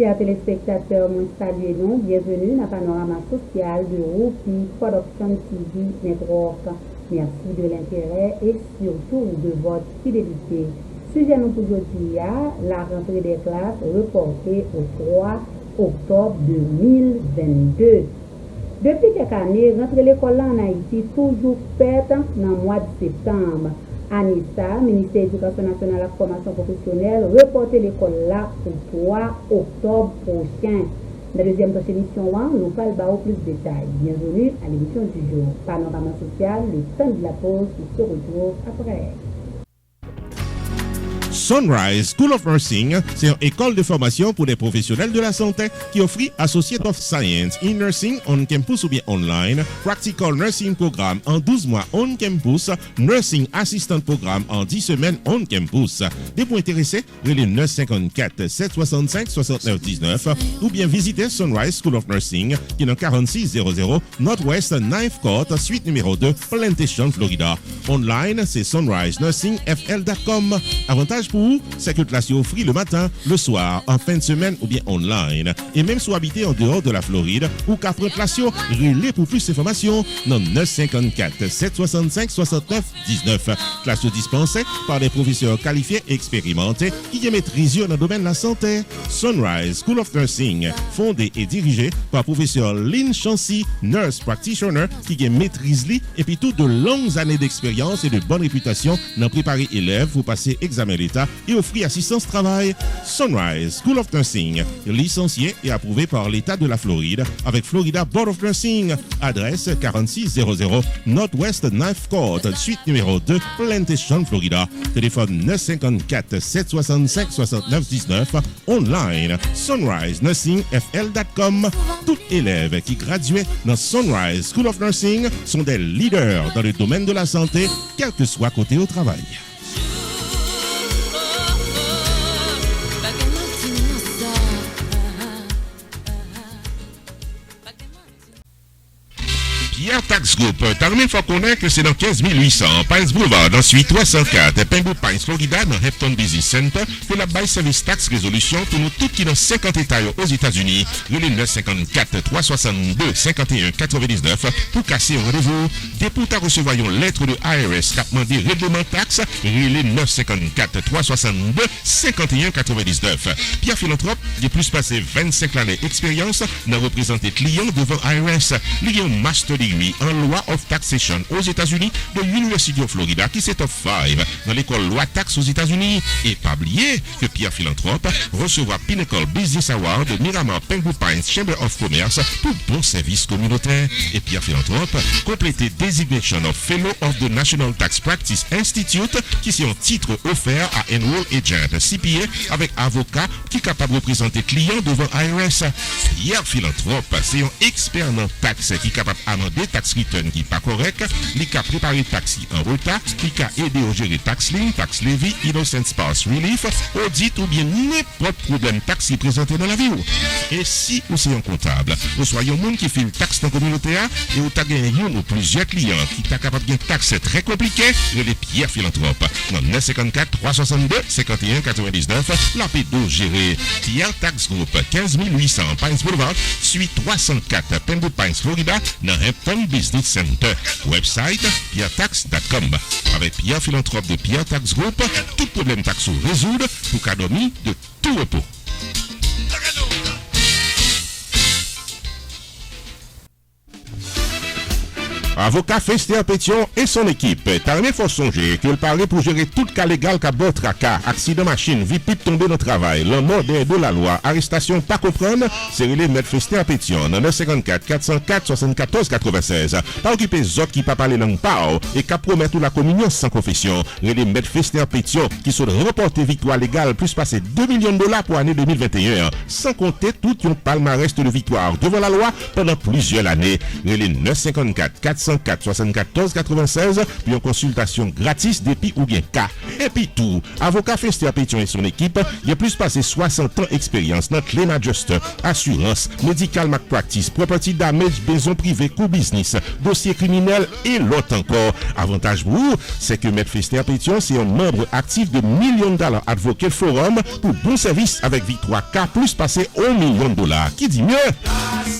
chers téléspectateurs, moi saluez nous, bienvenue dans le panorama social de Roupi Production TV Network. Merci de l'intérêt et surtout de votre fidélité. Sujet nous pour aujourd'hui, la rentrée des classes reportée au 3 octobre 2022. Depuis quelques années, rentrée l'école en Haïti toujours faite dans le mois de septembre. ANISA, ministère de l'Éducation nationale et de la formation professionnelle, reporter l'école là au 3 octobre prochain. Dans la deuxième émission, nous parlons plus de détails. Bienvenue à l'émission du jour. Panorama social, le temps de la pause, qui se retrouve après. Sunrise School of Nursing, c'est une école de formation pour des professionnels de la santé qui offre Associate of Science in Nursing on campus ou bien online, Practical Nursing Programme en 12 mois on campus, Nursing Assistant Programme en 10 semaines on campus. Des points intéressés, relais 954 765 69 19 ou bien visitez Sunrise School of Nursing qui est dans 4600 Northwest 9th Court, suite numéro 2, Plantation, Florida. Online, c'est sunrisenursingfl.com. Avantage pour vous, c'est que classe offre le matin, le soir, en fin de semaine ou bien online. Et même si vous habitez en dehors de la Floride ou qu'après classe, relais pour plus d'informations dans 954 765 69 19. Classe dispensée par des professeurs qualifiés et expérimentés qui maîtrisent dans le domaine de la santé. Sunrise School of Nursing, fondé et dirigé par professeur Lynn Chancy, nurse practitioner qui maîtrise et puis toutes de longues années d'expérience et de bonne réputation dans préparer élèves pour passer examen d'État et offrir assistance travail. Sunrise School of Nursing, licencié et approuvé par l'État de la Floride avec Florida Board of Nursing. Adresse 4600 Northwest 9th Court, suite numéro 2, Plantation, Florida. Téléphone 954 765 69 19. Online, sunrisenursingfl.com. Tout élève qui graduait dans Sunrise School of Nursing sont des leaders dans le domaine de la santé, quel que soit côté au travail. Pierre Tax Group, t'as même fois connaître que c'est dans 15 800, Pines Boulevard, dans suite 304, Pembroke Pines, Florida, dans Hampton Business Center, pour la Buy Service Tax Resolution, pour nous tous qui dans 50 États aux États-Unis, le 954 362 51 99, pour casser un rendez-vous. Dès pour ta recevoir une lettre de IRS, qui a demandé règlement taxe, le 954 362 51 99. Pierre Philanthrope, il a plus passé 25 années d'expérience, dans représenter clients devant IRS. Il a un master degree en loi of taxation aux États-Unis de l'University of Florida qui c'est top 5 dans l'école loi taxe aux États-Unis. Et pas oublier que Pierre Philanthrope recevra Pinnacle Business Award de Miramar Pembroke Pines Chamber of Commerce pour bon service communautaire. Et Pierre Philanthrope complété Designation of Fellow of the National Tax Practice Institute qui c'est un titre offert à Enroll Agent CPA avec avocat qui est capable de représenter clients devant IRS. Pierre Philanthrope c'est un expert en taxe qui est capable d'amender tax return qui n'est pas correct, qui a préparé taxi en retard, qui a aidé au gérer tax lien, tax levy, innocent spouse relief, audit ou bien n'importe problème taxi présenté dans la vie. Et si vous êtes un comptable, vous soyez un monde qui fait une taxe dans la communauté et vous avez un ou plusieurs clients qui sont capables de taxe très compliqué, je les Pierre Philanthrope. Dans 954 362 51 99, la P12 gérée Pierre Tax Group, 15 800 Pines Boulevard, suite 304 Pembroke Pines, Florida, dans Hampton Business Center. Website pierretax.com. Avec Pierre Philanthrope de Pierre Tax Group, tout problème taxo résoudre pour cadeau de tout repos. Avocat Fester Pétion et son équipe. T'as faut songer que le parler pour gérer tout cas légal qu'a bon tracas, accident machine, vie pipe tomber dans le travail, le mort de la loi, arrestation pas comprendre, c'est relé Maître Fester Pétion, 954 404 74 96. Pas occuper zot qui pas parler langue pao et qu'a promettre la communion sans confession. Relé Maître Fester Pétion qui sont remporté victoire légale plus passer $2 millions pour l'année 2021, sans compter tout un palmarès de victoire devant la loi pendant plusieurs années. Relé 954 404 404 74 96 pour une consultation gratis depuis ou bien cas. Et puis tout, avocat Fester Pétion et son équipe, il a plus passé 60 ans d'expérience dans Claim Adjuster, assurance, medical malpractice, property damage, maison privée, co-business, dossier criminel et l'autre encore. Avantage pour vous, c'est que Maître Fester Pétion, c'est un membre actif de Million Dollar Advocate Forum pour bon service avec Victoire K plus passé $1 million. Qui dit mieux?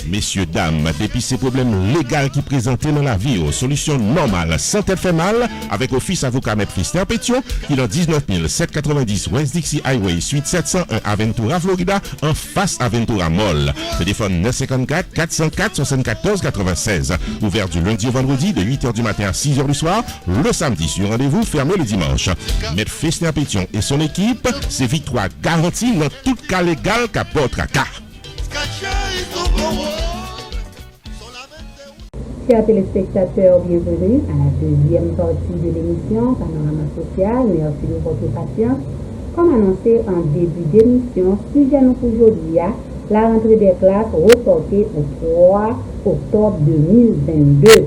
Messieurs, dames, depuis ces problèmes légaux qui présentaient dans la vie, aux solutions normales, sans tête fait mal, avec Office Avocat Maître Fester Pétion, qui est en 19 790 West Dixie Highway, suite 701 Aventura, Florida, en face Aventura Mall. Téléphone 954 404 74 96. Ouvert du lundi au vendredi de 8h du matin à 6h du soir. Le samedi sur rendez-vous, fermé le dimanche. Maître Fester Pétion et son équipe, c'est victoire garantie dans tout cas légal qu'à votre cas. Chers téléspectateurs, bienvenue à la deuxième partie de l'émission Panorama Social. Merci de votre patience. Comme annoncé en début d'émission, sujet nous pour aujourd'hui, la rentrée des classes reportée au 3 octobre 2022.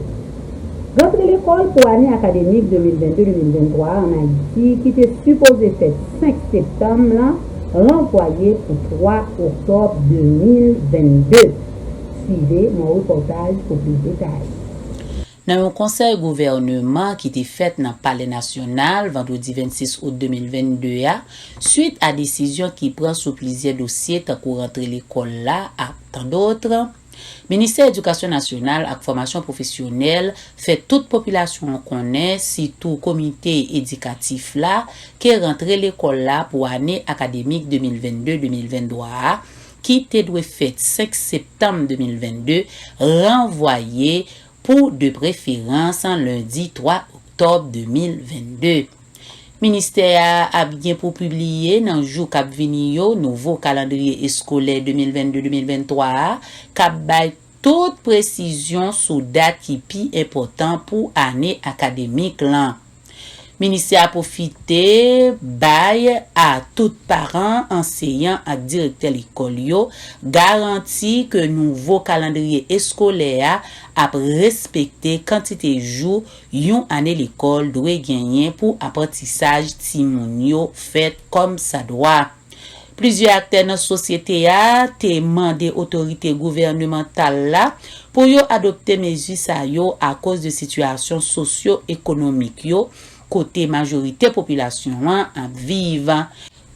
Rentrée l'école pour l'année académique 2022-2023 en Haïti, qui était supposée faire 5 septembre, renvoyée au 3 octobre 2022. Suivez mon reportage pour plus de détails. Dans un conseil gouvernement qui était fait dans le Palais national vendredi 26 août 2022, suite à décision qui prend sous plusieurs dossiers tant qu'on rentre l'école là, à tant d'autres, Ministère de l'Éducation nationale et formation professionnelle fait toute population connaît, surtout comité éducatif là, qui rentre l'école là pour année académique 2022-2023. Qui te doit fait 5 septembre 2022, renvoyé pour de préférence en lundi 3 octobre 2022. Ministère a bien pour publier dans jour cap vini yo nouveau calendrier scolaire 2022-2023 cap bay toute précision sous date qui pi important pour année académique là. Ministère a profité bail à tout parents, enseignants et directeurs l'école yo garanti que nouveau calendrier scolaire a respecté quantité jours yon année l'école doit gagner pour apprentissage timoun yo fait comme ça doit. Plusieurs acteurs dans la société a demandé autorité gouvernementale là pour yo adopter mesures sa yo à cause de situation socio-économique yo côté majorité population en vivant.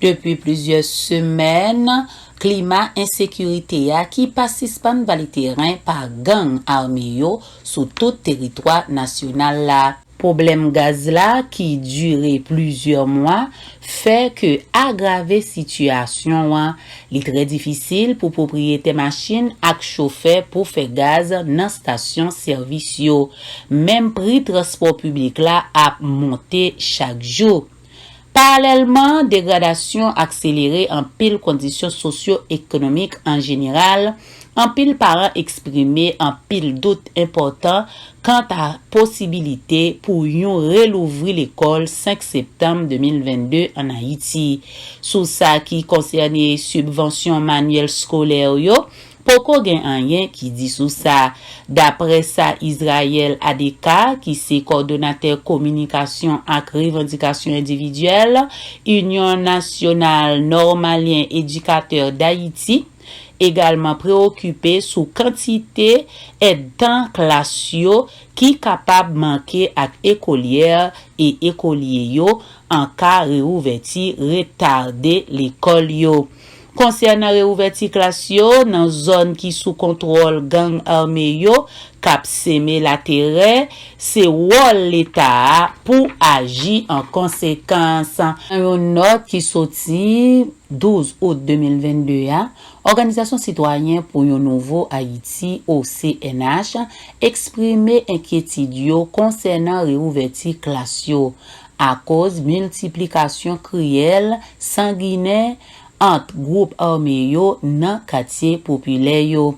Depuis plusieurs semaines, climat insécurité qui passe pan le terrain par gang armé yo sur tout territoire national là. Problème gaz là qui durait plusieurs mois fait que aggraver situation est très difficile pour propriétaire machine ak chauffeur pour faire gaz dans station service yo. Même prix transport public là a monté chaque jour. Parallèlement, dégradation accélérée en pile conditions socio-économiques en général, en pile parents exprimé en pile doute important quant à possibilité pour yon relouvrir l'école 5 septembre 2022 en Haïti. Sous ça qui concerne subvention manuel scolaire yo, Poko gen rien qui dit sous ça. D'après ça, Israël Adeka, qui c'est coordonnateur communication et revendication individuelle, Union nationale normalien éducateur d'Haïti, également préoccupé sous quantité et dans classe yo qui capable manquer ak écolière et écolier yo en cas réouverture retardé l'école yo. Concernant réouverture classe yo dans zone qui sous contrôle gang armé yo k'ap seme la terre, c'est wol l'état pour agir en conséquence. Une note qui sorti 12 août 2022 Organisation citoyenne pour un nouveau Haïti OCNH exprimer inquiétude concernant réouverture classe yo à cause multiplication cruelle sanguinaire entre groupe armé yo nan quartier populaire yo.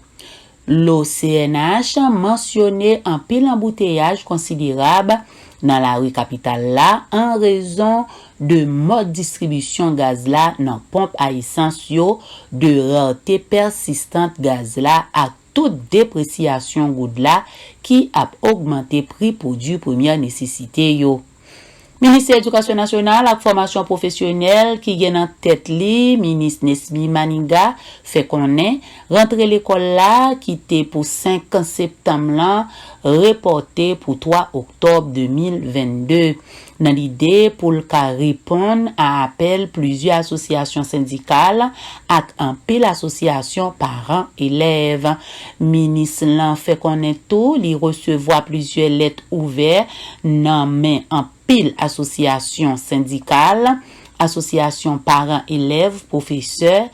L'OCNH mentionné un pile embouteillage considérable dans la rue capitale là en raison de mode distribution gaz là dans pompe à essence yo, de rareté persistante gaz là à toute dépréciation goud là qui a augmenté prix produits première nécessité yo. Ministère Éducation nationale ak formation professionnelle qui gen en tête li, ministre Nesmi Maniga fait connaît rentre l'école là qui était pour 5 septembre là reporté pour 3 octobre 2022. Dans l'idée pour le cas répondre à appel plusieurs associations syndicales ak un pile association parents élèves. Ministre lan fait connaître tout, li recevoir plusieurs lettres ouvertes nan men en pile association syndicale, association parents élèves, professeurs,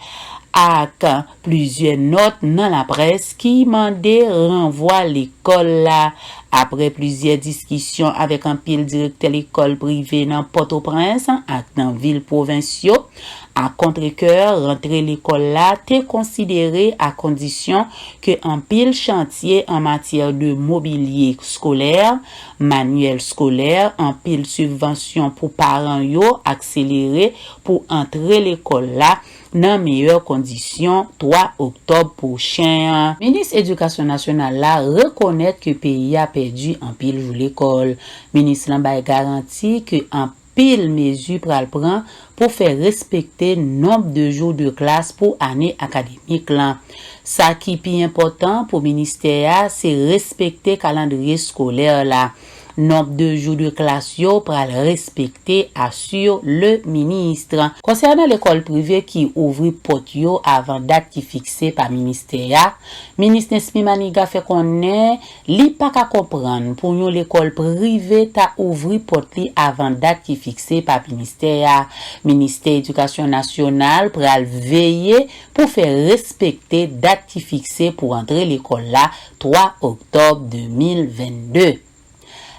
avec plusieurs notes dans la presse qui mandaient renvoi l'école là. Après plusieurs discussions avec un pile directeur l'école privée dans Port-au-Prince et dans ville provinciaux, à contre-cœur, rentrer l'école là, t'es considéré à condition que un pile chantier en matière de mobilier scolaire, manuel scolaire, un pile subvention pour parents yo accéléré pour entrer l'école là dans meilleures conditions 3 octobre prochain. Ministre Éducation nationale là reconnaît que pays a perdu en pile jour l'école. Ministre Lambay garantit que en pile mesure pral prend pour faire respecter nombre de jours de classe pour année académique là. Ça qui est important pour ministère c'est respecter calendrier scolaire là. Nombre de jours de classe yo pral respecter assure le ministre. Concernant l'école privée qui ouvre porte yo avant date qui fixée par ministère, ministre Nesmi Maniga fait connaître li pas qu'à comprendre pour yon l'école privée ta ouvri porte li avant date qui fixée par ministère. Ministère Éducation nationale pral veiller pour faire respecter date qui fixée pour entrer l'école là 3 octobre 2022.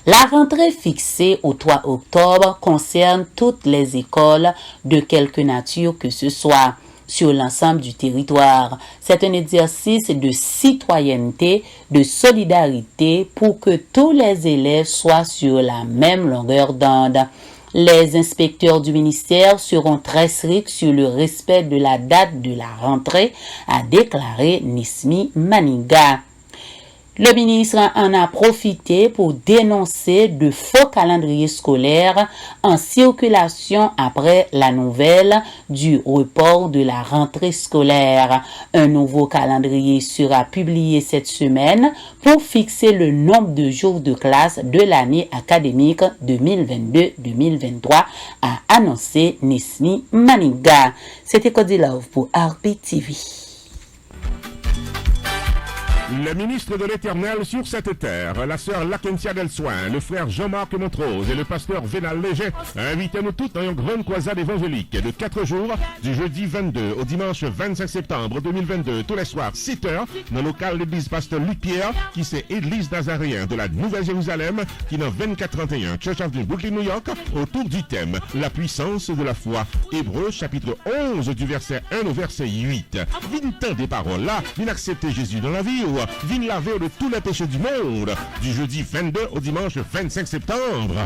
La rentrée fixée au 3 octobre concerne toutes les écoles de quelque nature que ce soit sur l'ensemble du territoire. C'est un exercice de citoyenneté, de solidarité pour que tous les élèves soient sur la même longueur d'onde. Les inspecteurs du ministère seront très stricts sur le respect de la date de la rentrée, a déclaré Nesmi Maniga. Le ministre en a profité pour dénoncer de faux calendriers scolaires en circulation après la nouvelle du report de la rentrée scolaire. Un nouveau calendrier sera publié cette semaine pour fixer le nombre de jours de classe de l'année académique 2022-2023, a annoncé Nesmi Maniga. C'était Cody Love pour RPTV. Le ministre de l'Éternel sur cette terre, la sœur Lakentia Del Soin, le frère Jean-Marc Montrose et le pasteur Vénal Léger invitez-nous toutes dans une grande croisade évangélique de 4 jours, du jeudi 22 au dimanche 25 septembre 2022, tous les soirs 7h, dans le local de l'église pasteur Luc Pierre, qui c'est église nazaréen de la Nouvelle-Jérusalem, qui dans 2431 Church of Brooklyn, New York, autour du thème la puissance de la foi. Hébreux chapitre 11 du verset 1 au verset 8. Vin des paroles là, vin accepter Jésus dans la vie ou vin laver de tous les péchés du monde, du jeudi 22 au dimanche 25 septembre.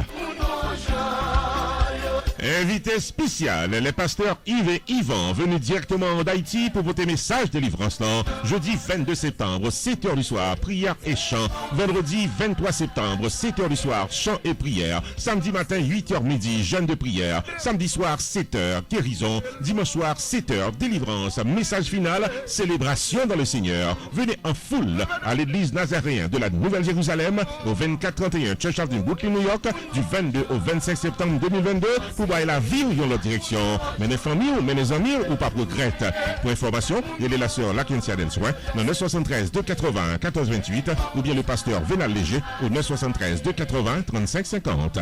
Invité spécial, les pasteurs Yves et Yvan, venus directement d'Haïti pour votre message de délivrance. Jeudi 22 septembre, 7h du soir, prière et chant. Vendredi 23 septembre, 7h du soir, chant et prière. Samedi matin, 8h midi, jeûne de prière. Samedi soir, 7h, guérison. Dimanche soir, 7h, délivrance. Message final, célébration dans le Seigneur. Venez en foule à l'église nazaréen de la Nouvelle-Jérusalem au 2431 Church of Brooklyn, New York, du 22 au 25 septembre 2022 pour voir la vie ou l'autre direction. Mais les familles, mais les amis ou pas regrette. Pour information, il est la sœur Lakentia Del Soin dans 973 280 1428 ou bien le pasteur Vénal Léger au 973 280 35 50.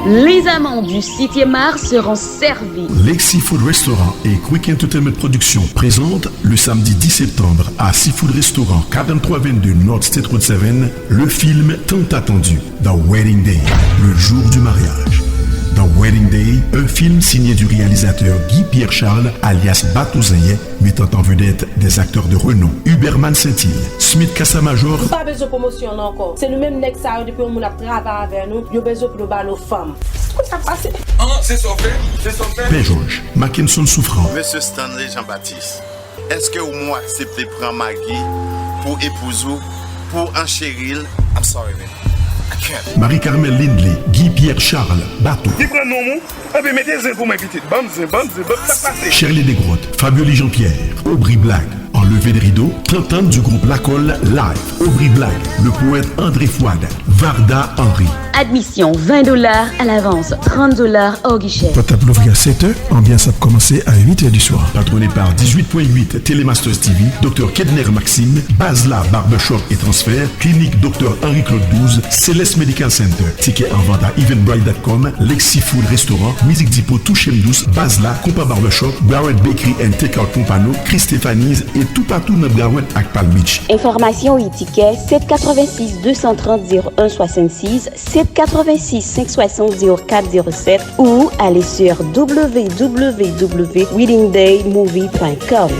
Les amants du 7e art seront servis. Lexi Food Restaurant et Quick Entertainment Productions présentent le samedi 10 septembre à Seafood Restaurant 4322 North State Road 7 le film tant attendu The Wedding Day, le jour du mariage. The Wedding Day, un film signé du réalisateur Guy-Pierre Charles, alias Batouzaye, mettant en vedette des acteurs de renom Huberman Saint-Île, Smith Kassamajor. Pas besoin de promotion encore. C'est le même nègre ça depuis qu'on a travaillé avec nous. Il a besoin de nos femmes. Qu'est-ce qui s'est passé? C'est son fait. C'est son fait. Ben Georges, Mackinson Souffrant. Monsieur Stanley Jean-Baptiste, est-ce que vous acceptez prendre Maggie pour épouser, pour enchérir? I'm sorry, man. Marie-Carmel Lindley, Guy-Pierre Charles, Bateau. Shirley Desgrottes, Fabiolie Jean-Pierre, Aubry Black, Enlevé des rideaux, 30 ans du groupe Lacole Live, Aubry Black, le poète André Fouad, Varda Henry. Admission $20 à l'avance, $30 au guichet. Porte à l'ouvrir à 7h, ambiance a commencé à 8h du soir. Patronné par 18.8 Télémasters TV, Dr Kedner Maxime, Basla Barbershop et Transfert, Clinique Dr Henri-Claude 12, Céleste Medical Center. Ticket en vente à eventbrite.com, Lexi Food Restaurant, Musique Depot Touchem Douce, Basla, Compa Barbershop, Broward Bakery and Takeout Pompano, Chris Stéphanie's et tout partout dans Broward à Palm Beach. Information et ticket 786 230 0166 786 560 0407 ou allez sur www.weddingdaymovie.com.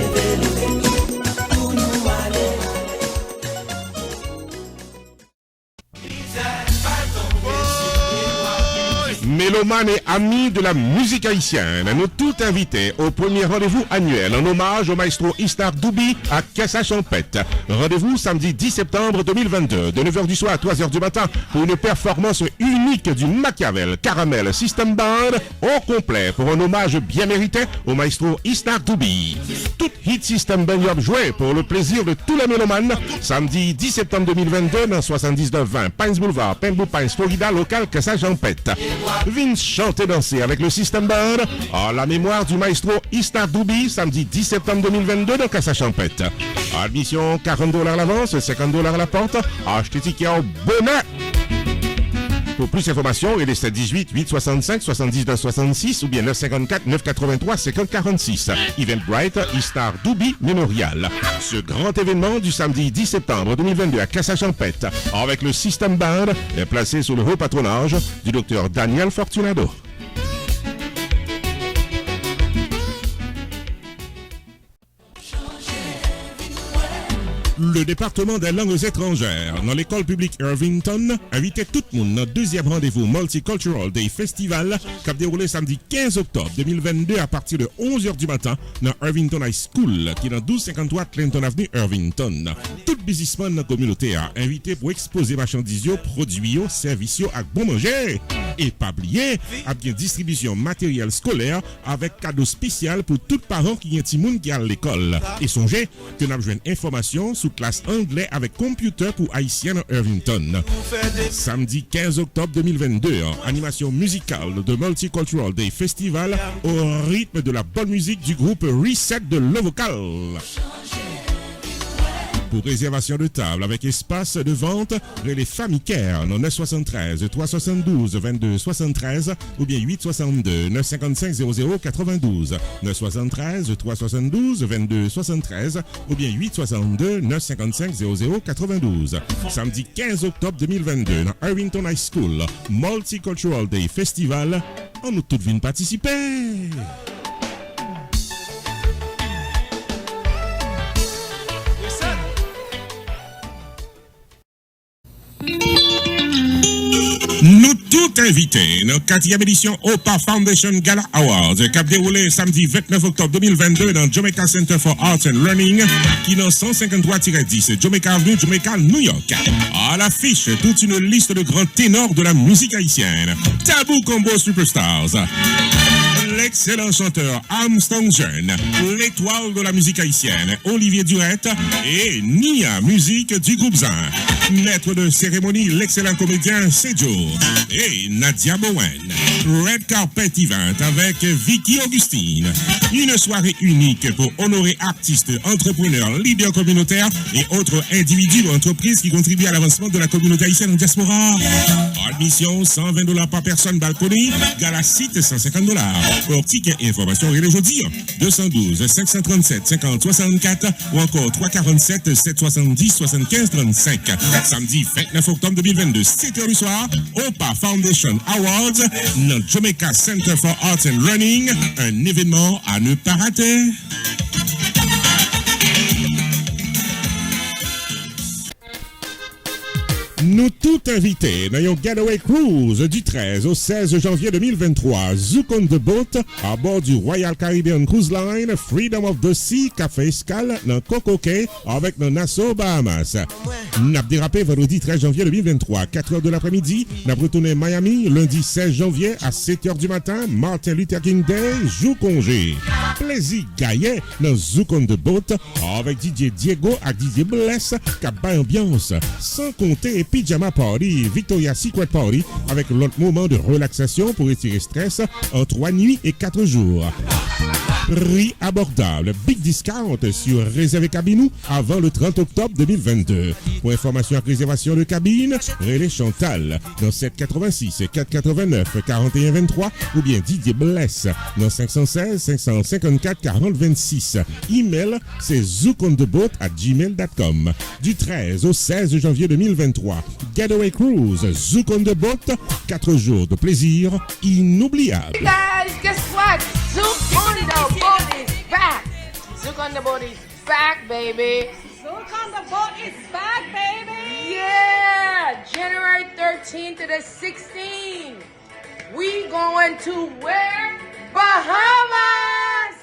Mélomanes et amis de la musique haïtienne, nous tous invités au premier rendez-vous annuel en hommage au maestro Istar Doubi à Cassa-Champette. Rendez-vous samedi 10 septembre 2022 de 9h du soir à 3h du matin pour une performance unique du Machiavel Caramel System Band au complet pour un hommage bien mérité au maestro Istar Doubi. Tout hit System Band joué pour le plaisir de tous les mélomanes samedi 10 septembre 2022 dans 7920 Pines Boulevard, Pembou Pines, Florida, local Cassa-Champette. Vince chanter danser avec le System Band à la mémoire du maestro Istar Doubi samedi 10 septembre 2022 dans Cassa-Champette. Admission $40 à l'avance, $50 à la porte. Achetez ticket au bonheur. Pour plus d'informations, il est 718 865 79 66 ou bien 954 983 50 46. Eventbrite Istar Doubi Memorial. Ce grand événement du samedi 10 septembre 2022 à Cassa-Champette avec le System Band est placé sous le haut patronage du docteur Daniel Fortunado. Le département des langues étrangères dans l'école publique Irvington invitait tout le monde dans le deuxième rendez-vous Multicultural Day Festival qui a déroulé samedi 15 octobre 2022 à partir de 11h du matin dans Irvington High School qui est dans 1253 Clinton Avenue Irvington. Tout businessman dans la communauté a invité pour exposer marchandises, produits, services à bon manger. Et pas oublier, à bien distribution matériel scolaire avec cadeau spécial pour tous les parents qui ont un petit monde qui est à l'école. Et songez que nous avons une information sous classe anglais avec computer pour haïtiens à Irvington. Samedi 15 octobre 2022, animation musicale de Multicultural Day Festival au rythme de la bonne musique du groupe Reset de Lovocal. Pour réservation de table avec espace de vente, les familles Care, 973 372 22 73 ou bien 862 955 00 92 973 372 22 73 ou bien 862 955 00 92. Samedi 15 octobre 2022 dans Irvington High School, Multicultural Day Festival, on nous toutes venons participer. Nous tous invités dans la 4e édition OPA Foundation Gala Awards qui a déroulé samedi 29 octobre 2022 dans Jamaica Center for Arts and Learning qui est dans 153-10 Jamaica Avenue, Jamaica, New York. À l'affiche, toute une liste de grands ténors de la musique haïtienne. Tabou Combo Superstars, l'excellent chanteur Armstrong Jeune, l'étoile de la musique haïtienne Olivier Durette et Nia, musique du groupe Zin. Maître de cérémonie, l'excellent comédien Sejo et Nadia Bowen. Red Carpet Event avec Vicky Augustine. Une soirée unique pour honorer artistes, entrepreneurs, leaders communautaires et autres individus ou entreprises qui contribuent à l'avancement de la communauté haïtienne en diaspora. Admission $120 par personne balconnée, gala site $150. Pour tickets et informations, et aujourd'hui 212 537 50 64 ou encore 347 770 75 35. Samedi 29 octobre 2022, 7h du soir, OPA Foundation Awards, le Jamaica Center for Arts and Learning, un événement à ne pas rater. Nous tout invités dans un Getaway Cruise du 13 au 16 janvier 2023, Zouk on the Boat, à bord du Royal Caribbean Cruise Line, Freedom of the Sea, café escale dans Coco Cay avec nos Nassau Bahamas. N'a dérapé vendredi 13 janvier 2023, 4h de l'après-midi, n'a retourné Miami, lundi 16 janvier à 7h du matin, Martin Luther King Day, jour congé. Plaisir gaillet dans Zouk on the Boat avec DJ Diego et DJ Bless, cap ambiance, sans compter et Pyjama Party, Victoria's Secret Party, avec l'autre moment de relaxation pour étirer stress en 3 nuits et 4 jours. Prix abordable, big discount sur réservé cabine avant le 30 octobre 2022. Pour information et réservation de cabine, relais Chantal dans 786 489 41 23 ou bien Didier Bless dans 516 554 40 26. Email c'est zoukondeboat@gmail.com. Du 13 au 16 janvier 2023, Getaway Cruise Zouk on the Boat, 4 jours de plaisir inoubliables. Guys, guess what? Zouk on the boat is back. Zouk on the boat is back, baby. Zouk on the boat is back, baby. Yeah, January 13th to the 16th. We going to where? Bahamas.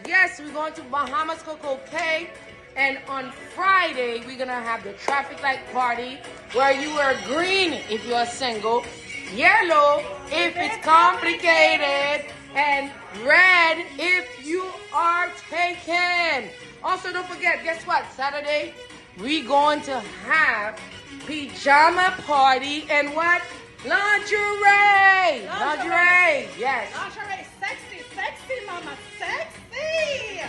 Yes, we're going to Bahamas, Coco Cay. And on Friday, we're going to have the traffic light party where you wear green if you're single, yellow if it's complicated, and red if you are taken. Also, don't forget, guess what? Saturday, we going to have pajama party and what? Lingerie. Lingerie. Yes. Lingerie, sexy, mama, sexy.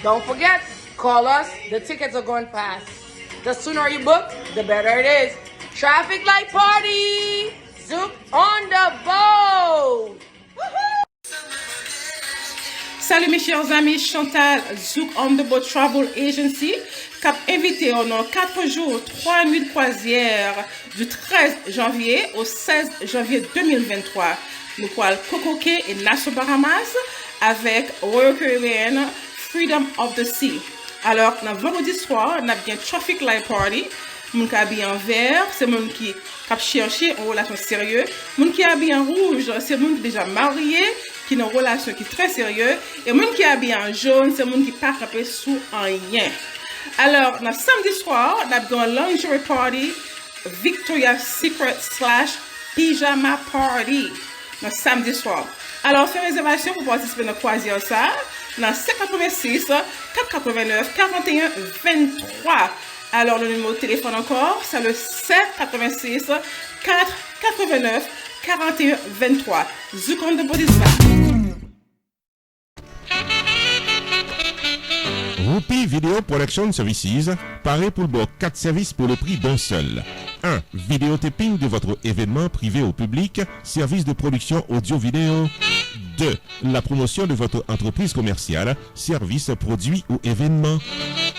Don't forget, call us. The tickets are going fast. The sooner you book, the better it is. Traffic light party. Zouk on the boat. Salut mes chers amis, Chantal, Zouk on the Boat Travel Agency, cap invité en 4 jours, 3 nuits de croisière du 13 janvier au 16 janvier 2023. Nous parlons Coco Cay et Nassau Bahamas avec Royal Caribbean Freedom of the Sea. Alors, dans vendredi soir, on a bien Traffic Light Party. Moun qui habille en vert, c'est moun qui cap chercher une relation sérieuse. Moun qui habille en rouge, c'est moun qui déjà marié, qui a une relation qui est très sérieuse. Et moun qui habille en jaune, c'est moun qui pas capé sous rien. Alors, dans samedi soir, on a bien Lingerie Party, Victoria's Secret / Pyjama Party. Dans samedi soir. Alors, faites réservation pour participer dans croisière ça. Dans 786 489 41 23. Alors, le numéro de téléphone encore, c'est le 786 489 41 23. Zouk on the Boat is back. Rupi Video Production Services paraît pour le bord 4 services pour le prix d'un seul. 1. Vidéotaping de votre événement privé au public, service de production audio-vidéo. 2. La promotion de votre entreprise commerciale, service, produit ou événement.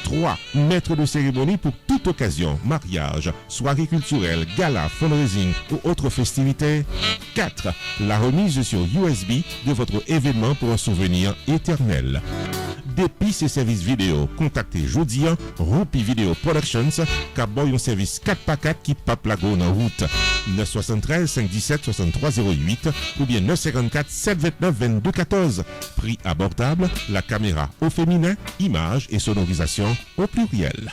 3. Maître de cérémonie pour toute occasion, mariage, soirée culturelle, gala, fundraising ou autre festivité. 4. La remise sur USB de votre événement pour un souvenir éternel. Depuis ces services vidéo, contactez Jodian Rupi Video Productions, qui a un service 4x4 qui pape la go en route. 973 517 6308 ou bien 954 729 22 14. Prix abordable, la caméra au féminin, images et sonorisation au pluriel.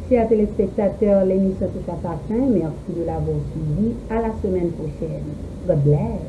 Chers téléspectateurs, l'émission touche à sa fin. Merci de l'avoir suivi. À la semaine prochaine. God bless.